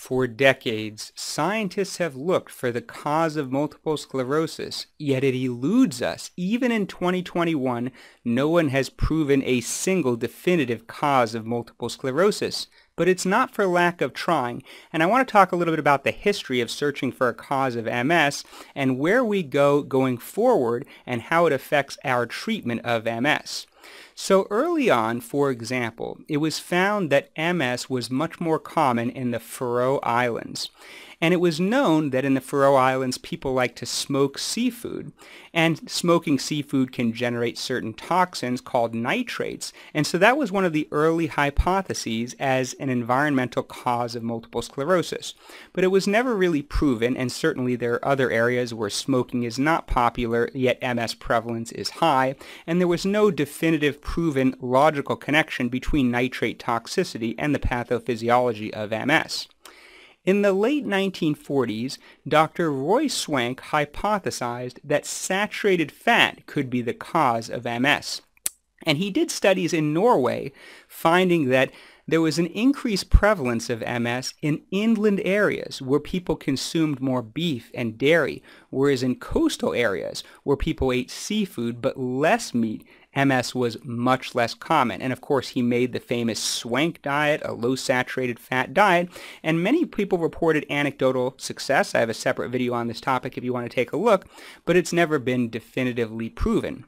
For decades, scientists have looked for the cause of multiple sclerosis, yet it eludes us. Even in 2021, no one has proven a single definitive cause of multiple sclerosis. But it's not for lack of trying, and I want to talk a little bit about the history of searching for a cause of MS and where we go going forward and how it affects our treatment of MS. So early on, for example, it was found that MS was much more common in the Faroe Islands. And it was known that in the Faroe Islands, people like to smoke seafood. And smoking seafood can generate certain toxins called nitrates. And so that was one of the early hypotheses as an environmental cause of multiple sclerosis. But it was never really proven, and certainly there are other areas where smoking is not popular, yet MS prevalence is high. And there was no definitive proven logical connection between nitrate toxicity and the pathophysiology of MS. In the late 1940s, Dr. Roy Swank hypothesized that saturated fat could be the cause of MS. And he did studies in Norway, finding that there was an increased prevalence of MS in inland areas where people consumed more beef and dairy, whereas in coastal areas where people ate seafood but less meat, MS was much less common. And of course, he made the famous Swank diet, a low saturated fat diet, and many people reported anecdotal success. I have a separate video on this topic if you want to take a look, but it's never been definitively proven.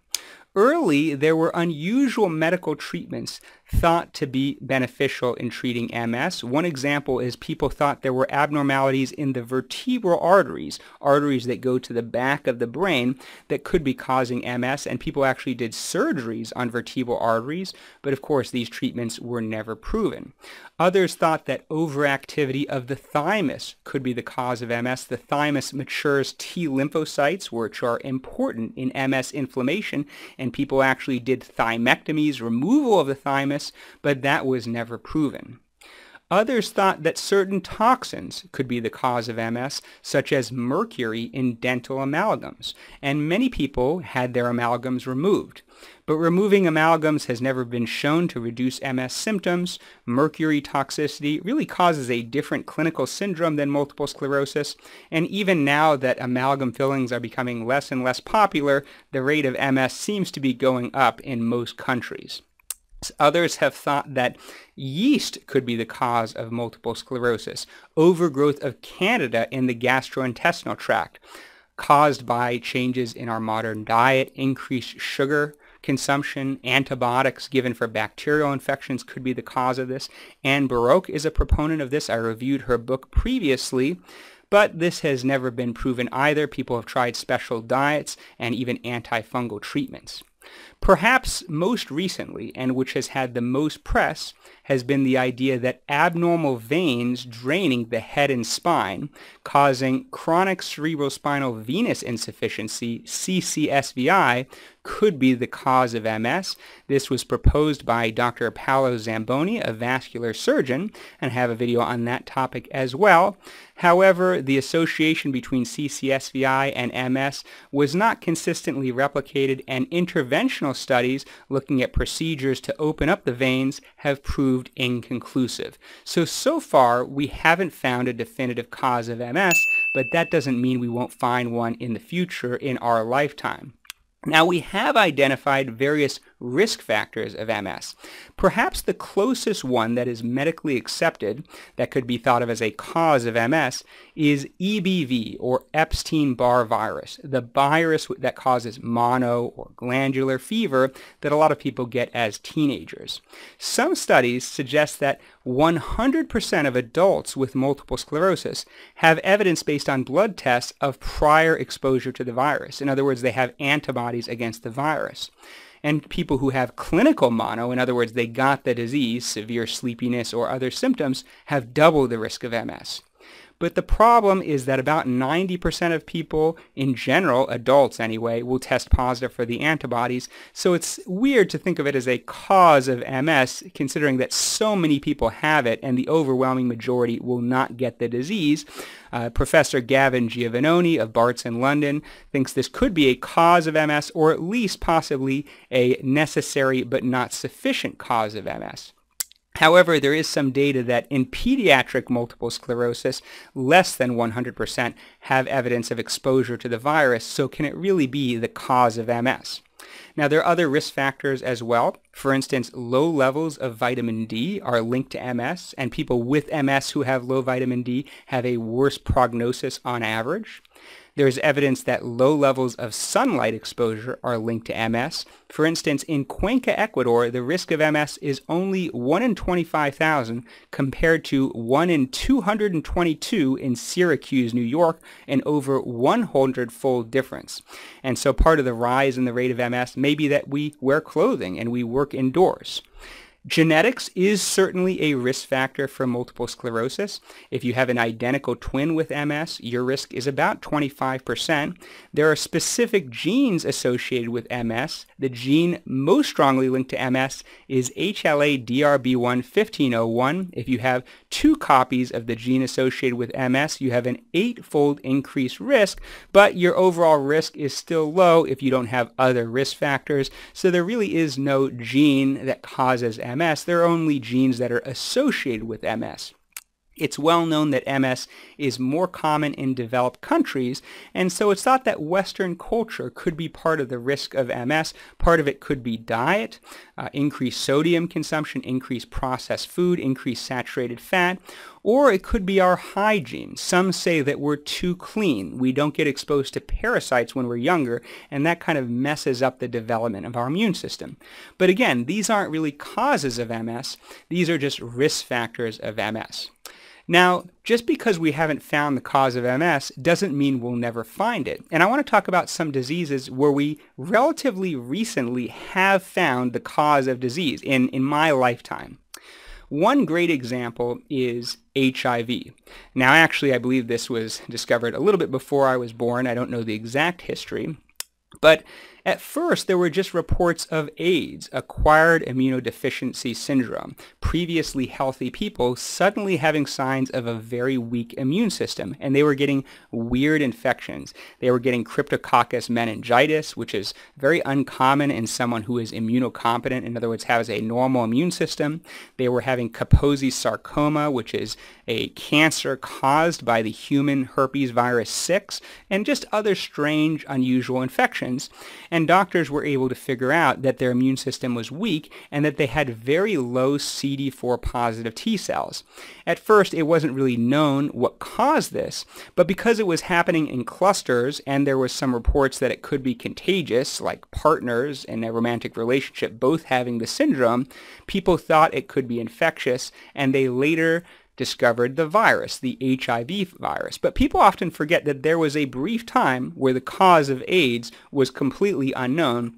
Early, there were unusual medical treatments thought to be beneficial in treating MS. One example is people thought there were abnormalities in the vertebral arteries, arteries that go to the back of the brain, that could be causing MS, and people actually did surgeries on vertebral arteries, but of course these treatments were never proven. Others thought that overactivity of the thymus could be the cause of MS. The thymus matures T lymphocytes, which are important in MS inflammation, and people actually did thymectomies, removal of the thymus, but that was never proven. Others thought that certain toxins could be the cause of MS, such as mercury in dental amalgams, and many people had their amalgams removed. But removing amalgams has never been shown to reduce MS symptoms. Mercury toxicity really causes a different clinical syndrome than multiple sclerosis, and even now that amalgam fillings are becoming less and less popular, the rate of MS seems to be going up in most countries. Others have thought that yeast could be the cause of multiple sclerosis, overgrowth of candida in the gastrointestinal tract, caused by changes in our modern diet, increased sugar consumption, antibiotics given for bacterial infections could be the cause of this. Anne Baroque is a proponent of this. I reviewed her book previously, but this has never been proven either. People have tried special diets and even antifungal treatments. Perhaps most recently, and which has had the most press, has been the idea that abnormal veins draining the head and spine, causing chronic cerebrospinal venous insufficiency, CCSVI, could be the cause of MS. This was proposed by Dr. Paolo Zamboni, a vascular surgeon, and I have a video on that topic as well. However, the association between CCSVI and MS was not consistently replicated, and interventional studies looking at procedures to open up the veins have proved inconclusive. So far, we haven't found a definitive cause of MS, but that doesn't mean we won't find one in the future in our lifetime. Now, we have identified various risk factors of MS. Perhaps the closest one that is medically accepted that could be thought of as a cause of MS is EBV, or Epstein-Barr virus, the virus that causes mono or glandular fever that a lot of people get as teenagers. Some studies suggest that 100% of adults with multiple sclerosis have evidence based on blood tests of prior exposure to the virus. In other words, they have antibodies against the virus. And people who have clinical mono, in other words, they got the disease, severe sleepiness or other symptoms, have double the risk of MS. But the problem is that about 90% of people in general, adults anyway, will test positive for the antibodies. So it's weird to think of it as a cause of MS, considering that so many people have it and the overwhelming majority will not get the disease. Professor Gavin Giovannoni of Barts in London thinks this could be a cause of MS, or at least possibly a necessary but not sufficient cause of MS. However, there is some data that in pediatric multiple sclerosis, less than 100% have evidence of exposure to the virus, so can it really be the cause of MS? Now, there are other risk factors as well. For instance, low levels of vitamin D are linked to MS, and people with MS who have low vitamin D have a worse prognosis on average. There's evidence that low levels of sunlight exposure are linked to MS. For instance, in Cuenca, Ecuador, the risk of MS is only 1 in 25,000 compared to 1 in 222 in Syracuse, New York, an over 100-fold difference. And so part of the rise in the rate of MS may be that we wear clothing and we work indoors. Genetics is certainly a risk factor for multiple sclerosis. If you have an identical twin with MS, your risk is about 25%. There are specific genes associated with MS. The gene most strongly linked to MS is HLA-DRB1-1501. If you have 2 copies of the gene associated with MS, you have an 8-fold increased risk, but your overall risk is still low if you don't have other risk factors. So there really is no gene that causes MS. There are only genes that are associated with MS. It's well known that MS is more common in developed countries, and so it's thought that Western culture could be part of the risk of MS. Part of it could be diet, increased sodium consumption, increased processed food, increased saturated fat, or it could be our hygiene. Some say that we're too clean. We don't get exposed to parasites when we're younger, and that kind of messes up the development of our immune system. But again, these aren't really causes of MS. These are just risk factors of MS. Now, just because we haven't found the cause of MS doesn't mean we'll never find it. And I want to talk about some diseases where we relatively recently have found the cause of disease in my lifetime. One great example is HIV. Now, actually, I believe this was discovered a little bit before I was born. I don't know the exact history. But at first, there were just reports of AIDS, acquired immunodeficiency syndrome, previously healthy people suddenly having signs of a very weak immune system, and they were getting weird infections. They were getting cryptococcus meningitis, which is very uncommon in someone who is immunocompetent, in other words, has a normal immune system. They were having Kaposi sarcoma, which is a cancer caused by the human herpes virus 6, and just other strange, unusual infections. And doctors were able to figure out that their immune system was weak and that they had very low CD4 positive T cells. At first, it wasn't really known what caused this, but because it was happening in clusters and there was some reports that it could be contagious, like partners in a romantic relationship both having the syndrome, people thought it could be infectious, and they later discovered the virus, the HIV virus. But people often forget that there was a brief time where the cause of AIDS was completely unknown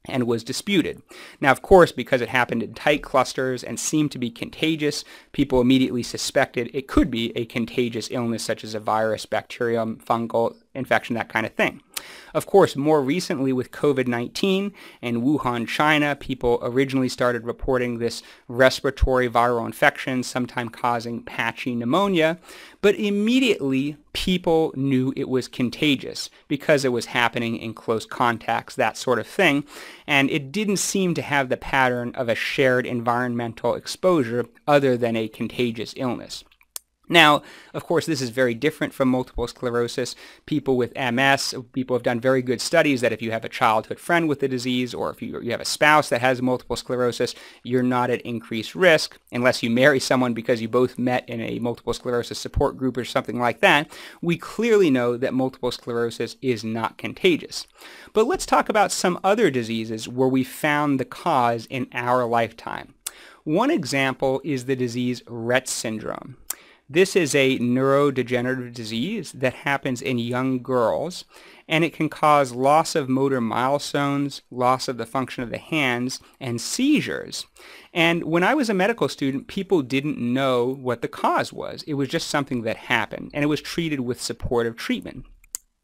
and was disputed. Now, of course, because it happened in tight clusters and seemed to be contagious, people immediately suspected it could be a contagious illness such as a virus, bacterium, fungal infection, that kind of thing. Of course, more recently with COVID-19 in Wuhan, China, people originally started reporting this respiratory viral infection, sometimes causing patchy pneumonia, but immediately people knew it was contagious because it was happening in close contacts, that sort of thing, and it didn't seem to have the pattern of a shared environmental exposure other than a contagious illness. Now, of course, this is very different from multiple sclerosis. People with MS, people have done very good studies that if you have a childhood friend with the disease or if you have a spouse that has multiple sclerosis, you're not at increased risk unless you marry someone because you both met in a multiple sclerosis support group or something like that. We clearly know that multiple sclerosis is not contagious. But let's talk about some other diseases where we found the cause in our lifetime. One example is the disease Rhett Syndrome. This is a neurodegenerative disease that happens in young girls, and it can cause loss of motor milestones, loss of the function of the hands, and seizures. And when I was a medical student, people didn't know what the cause was. It was just something that happened, and it was treated with supportive treatment.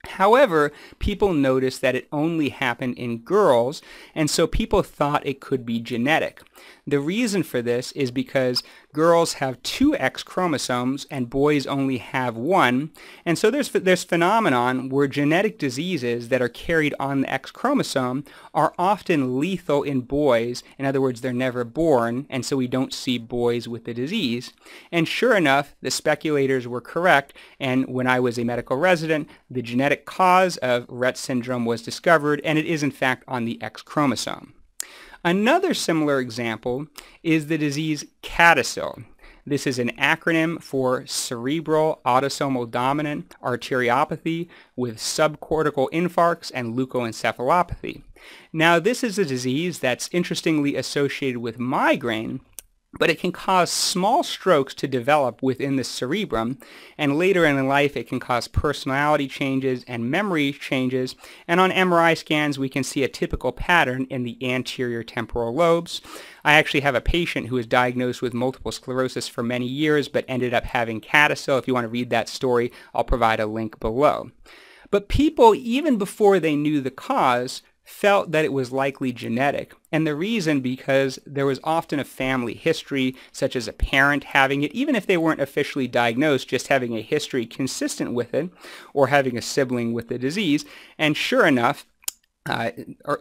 However, people noticed that it only happened in girls, and so people thought it could be genetic. The reason for this is because Girls have 2 X chromosomes and boys only have 1. And so there's phenomenon where genetic diseases that are carried on the X chromosome are often lethal in boys. In other words, they're never born, and so we don't see boys with the disease. And sure enough, the speculators were correct, and when I was a medical resident, the genetic cause of Rhett syndrome was discovered, and it is in fact on the X chromosome. Another similar example is the disease CADASIL. This is an acronym for cerebral autosomal dominant arteriopathy with subcortical infarcts and leukoencephalopathy. Now, this is a disease that's interestingly associated with migraine, but it can cause small strokes to develop within the cerebrum, and later in life it can cause personality changes and memory changes, and on MRI scans we can see a typical pattern in the anterior temporal lobes. I actually have a patient who was diagnosed with multiple sclerosis for many years but ended up having CADASIL. If you want to read that story, I'll provide a link below. But people, even before they knew the cause, felt that it was likely genetic, and the reason because there was often a family history, such as a parent having it, even if they weren't officially diagnosed, just having a history consistent with it, or having a sibling with the disease. And sure enough,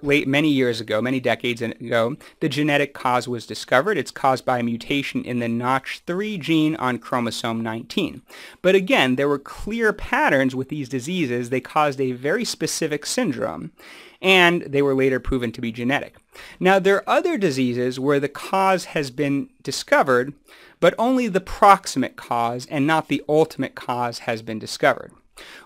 many years ago, many decades ago, the genetic cause was discovered. It's caused by a mutation in the Notch3 gene on chromosome 19. But again, there were clear patterns with these diseases. They caused a very specific syndrome, and they were later proven to be genetic. Now, there are other diseases where the cause has been discovered, but only the proximate cause and not the ultimate cause has been discovered.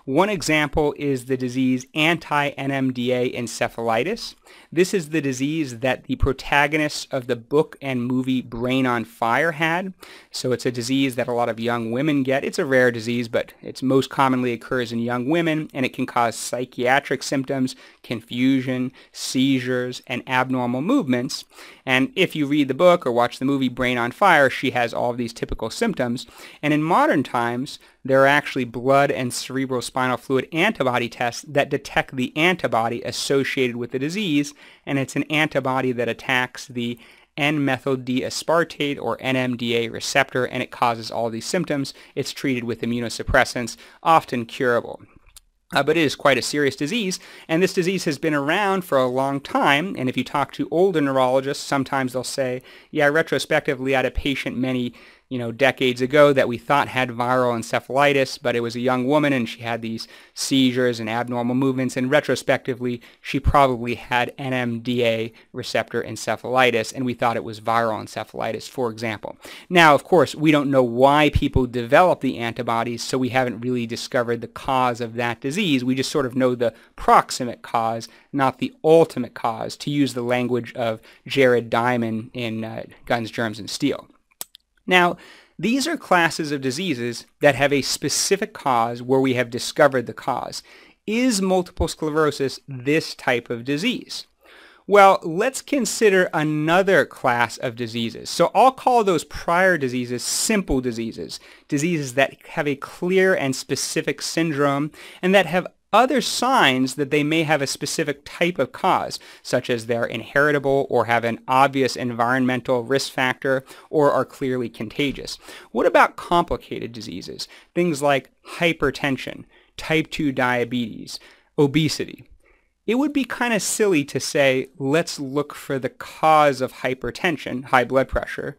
One example is the disease Anti-Nmda Encephalitis. This is the disease that the protagonists of the book and movie Brain on Fire had. So it's a disease that a lot of young women get. It's a rare disease, but it most commonly occurs in young women, and it can cause psychiatric symptoms, confusion, seizures, and abnormal movements. And if you read the book or watch the movie Brain on Fire, she has all of these typical symptoms. And in modern times, there are actually blood and cerebrospinal fluid antibody tests that detect the antibody associated with the disease, and it's an antibody that attacks the N-methyl-D-aspartate or NMDA receptor, and it causes all these symptoms. It's treated with immunosuppressants, often curable. But it is quite a serious disease, and this disease has been around for a long time, and if you talk to older neurologists, sometimes they'll say, yeah, retrospectively I had a patient many decades ago that we thought had viral encephalitis, but it was a young woman and she had these seizures and abnormal movements, and retrospectively she probably had NMDA receptor encephalitis, and we thought it was viral encephalitis, for example. Now, of course, we don't know why people develop the antibodies, so we haven't really discovered the cause of that disease. We just sort of know the proximate cause, not the ultimate cause, to use the language of Jared Diamond in Guns, Germs, and Steel. Now, these are classes of diseases that have a specific cause where we have discovered the cause. Is multiple sclerosis this type of disease? Well, let's consider another class of diseases. So I'll call those prior diseases simple diseases, diseases that have a clear and specific syndrome and that have other signs that they may have a specific type of cause, such as they're inheritable or have an obvious environmental risk factor or are clearly contagious. What about complicated diseases? Things like hypertension, type 2 diabetes, obesity. It would be kind of silly to say, let's look for the cause of hypertension, high blood pressure,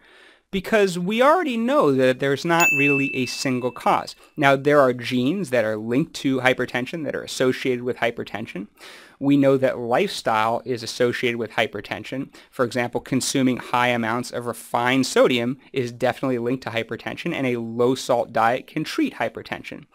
because we already know that there's not really a single cause. Now, there are genes that are linked to hypertension that are associated with hypertension. We know that lifestyle is associated with hypertension. For example, consuming high amounts of refined sodium is definitely linked to hypertension, and a low-salt diet can treat hypertension.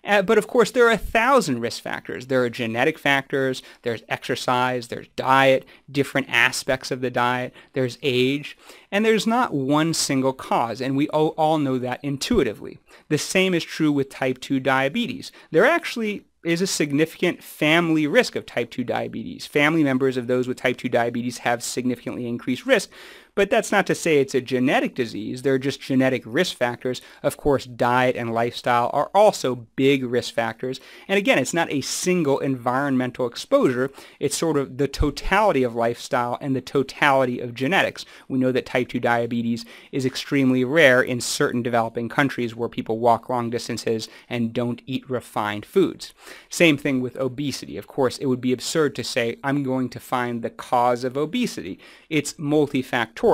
But of course, there are 1,000 risk factors. There are genetic factors, there's exercise, there's diet, different aspects of the diet, there's age, and there's not one single cause, and we all know that intuitively. The same is true with type 2 diabetes. There actually is a significant family risk of type 2 diabetes. Family members of those with type 2 diabetes have significantly increased risk, But that's not to say it's a genetic disease. There are just genetic risk factors. Of course, diet and lifestyle are also big risk factors. And again, it's not a single environmental exposure. It's sort of the totality of lifestyle and the totality of genetics. We know that type 2 diabetes is extremely rare in certain developing countries where people walk long distances and don't eat refined foods. Same thing with obesity. Of course, it would be absurd to say, I'm going to find the cause of obesity. It's multifactorial.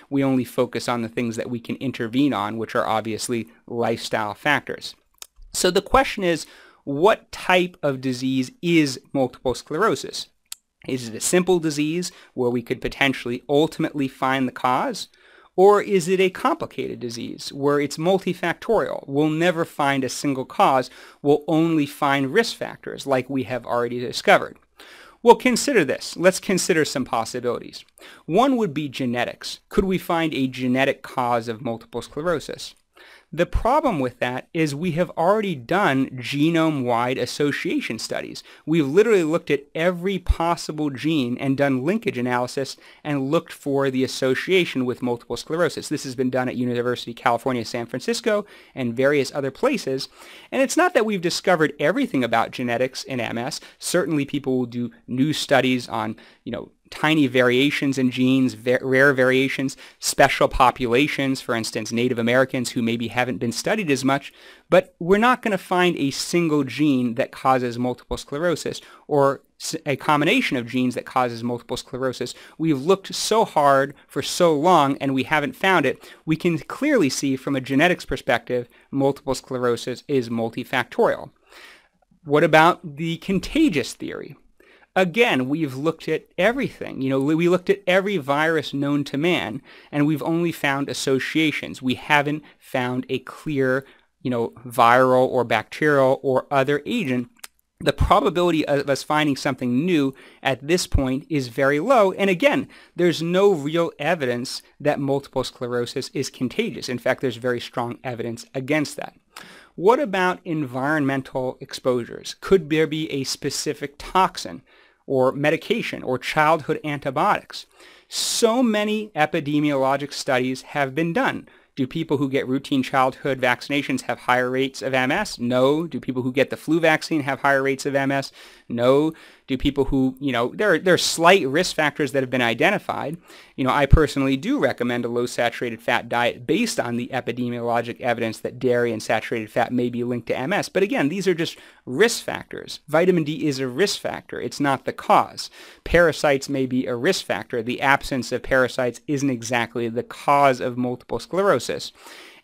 We only focus on the things that we can intervene on, which are obviously lifestyle factors. So the question is, what type of disease is multiple sclerosis? Is it a simple disease where we could potentially ultimately find the cause? Or is it a complicated disease where it's multifactorial? We'll never find a single cause. We'll only find risk factors like we have already discovered. Well, consider this. Let's consider some possibilities. One would be genetics. Could we find a genetic cause of multiple sclerosis? The problem with that is we have already done genome-wide association studies. We've literally looked at every possible gene and done linkage analysis and looked for the association with multiple sclerosis. This has been done at University of California, San Francisco, and various other places. And it's not that we've discovered everything about genetics in MS. Certainly people will do new studies on, tiny variations in genes, rare variations, special populations, for instance, Native Americans who maybe haven't been studied as much, but we're not going to find a single gene that causes multiple sclerosis or a combination of genes that causes multiple sclerosis. We've looked so hard for so long and we haven't found it. We can clearly see from a genetics perspective, multiple sclerosis is multifactorial. What about the contagious theory? Again, we've looked at everything. We looked at every virus known to man, and we've only found associations. We haven't found a clear, viral or bacterial or other agent. The probability of us finding something new at this point is very low. And again, there's no real evidence that multiple sclerosis is contagious. In fact, there's very strong evidence against that. What about environmental exposures? Could there be a specific toxin or medication or childhood antibiotics? So many epidemiologic studies have been done. Do people who get routine childhood vaccinations have higher rates of MS? No. Do people who get the flu vaccine have higher rates of MS? No. Do people who, there are slight risk factors that have been identified. I personally do recommend a low saturated fat diet based on the epidemiologic evidence that dairy and saturated fat may be linked to MS. But again, these are just risk factors. Vitamin D is a risk factor. It's not the cause. Parasites may be a risk factor. The absence of parasites isn't exactly the cause of multiple sclerosis.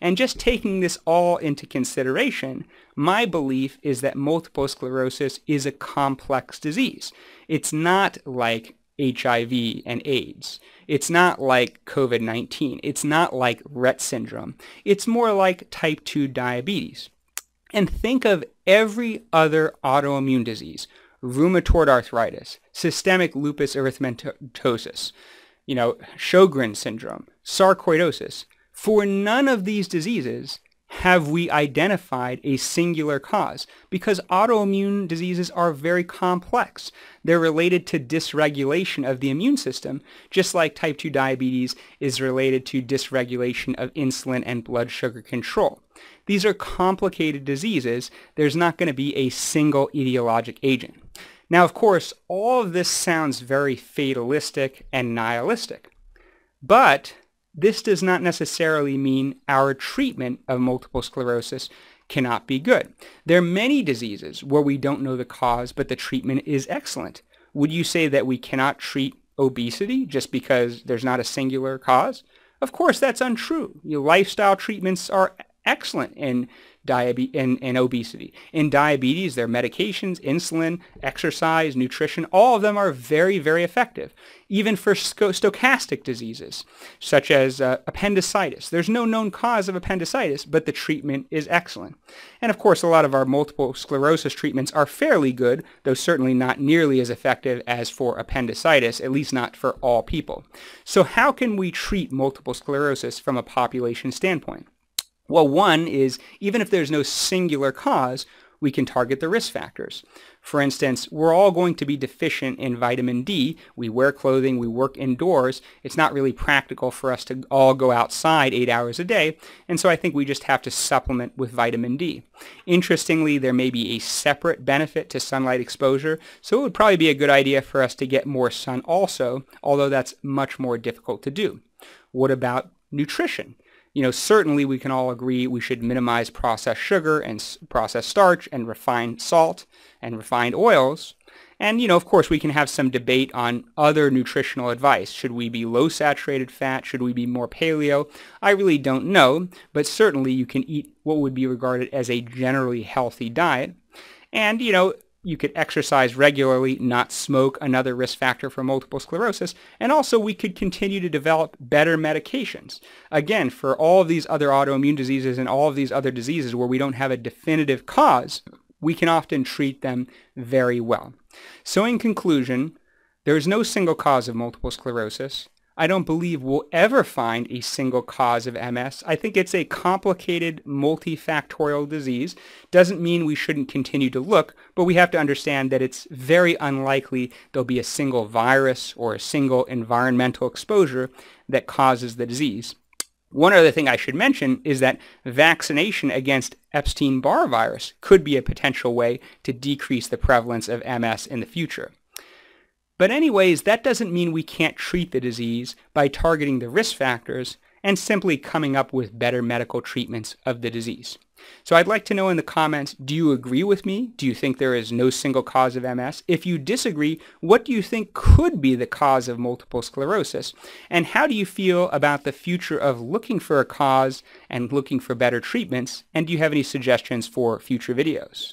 And just taking this all into consideration, my belief is that multiple sclerosis is a complex disease. It's not like HIV and AIDS. It's not like COVID-19. It's not like Rhett syndrome. It's more like type 2 diabetes. And think of every other autoimmune disease: rheumatoid arthritis, systemic lupus erythematosus, Sjogren's syndrome, sarcoidosis. For none of these diseases have we identified a singular cause, because autoimmune diseases are very complex. They're related to dysregulation of the immune system, just like type 2 diabetes is related to dysregulation of insulin and blood sugar control. These are complicated diseases. There's not going to be a single etiologic agent. Now, of course, all of this sounds very fatalistic and nihilistic, but this does not necessarily mean our treatment of multiple sclerosis cannot be good. There are many diseases where we don't know the cause, but the treatment is excellent. Would you say that we cannot treat obesity just because there's not a singular cause? Of course, that's untrue. Lifestyle treatments are excellent in obesity. In diabetes, there are medications, insulin, exercise, nutrition. All of them are very, very effective. Even for stochastic diseases, such as appendicitis. There's no known cause of appendicitis, but the treatment is excellent. And of course, a lot of our multiple sclerosis treatments are fairly good, though certainly not nearly as effective as for appendicitis, at least not for all people. So how can we treat multiple sclerosis from a population standpoint? Well, one is, even if there's no singular cause, we can target the risk factors. For instance, we're all going to be deficient in vitamin D. We wear clothing, we work indoors. It's not really practical for us to all go outside 8 hours a day, and so I think we just have to supplement with vitamin D. Interestingly, there may be a separate benefit to sunlight exposure, so it would probably be a good idea for us to get more sun also, although that's much more difficult to do. What about nutrition? Certainly we can all agree we should minimize processed sugar and processed starch and refined salt and refined oils. And, of course, we can have some debate on other nutritional advice. Should we be low saturated fat? Should we be more paleo? I really don't know, but certainly you can eat what would be regarded as a generally healthy diet. And, you could exercise regularly, not smoke, another risk factor for multiple sclerosis, and also we could continue to develop better medications. Again, for all of these other autoimmune diseases and all of these other diseases where we don't have a definitive cause, we can often treat them very well. So in conclusion, there is no single cause of multiple sclerosis. I don't believe we'll ever find a single cause of MS. I think it's a complicated, multifactorial disease. Doesn't mean we shouldn't continue to look, but we have to understand that it's very unlikely there'll be a single virus or a single environmental exposure that causes the disease. One other thing I should mention is that vaccination against Epstein-Barr virus could be a potential way to decrease the prevalence of MS in the future. But anyways, that doesn't mean we can't treat the disease by targeting the risk factors and simply coming up with better medical treatments of the disease. So I'd like to know in the comments, do you agree with me? Do you think there is no single cause of MS? If you disagree, what do you think could be the cause of multiple sclerosis? And how do you feel about the future of looking for a cause and looking for better treatments? And do you have any suggestions for future videos?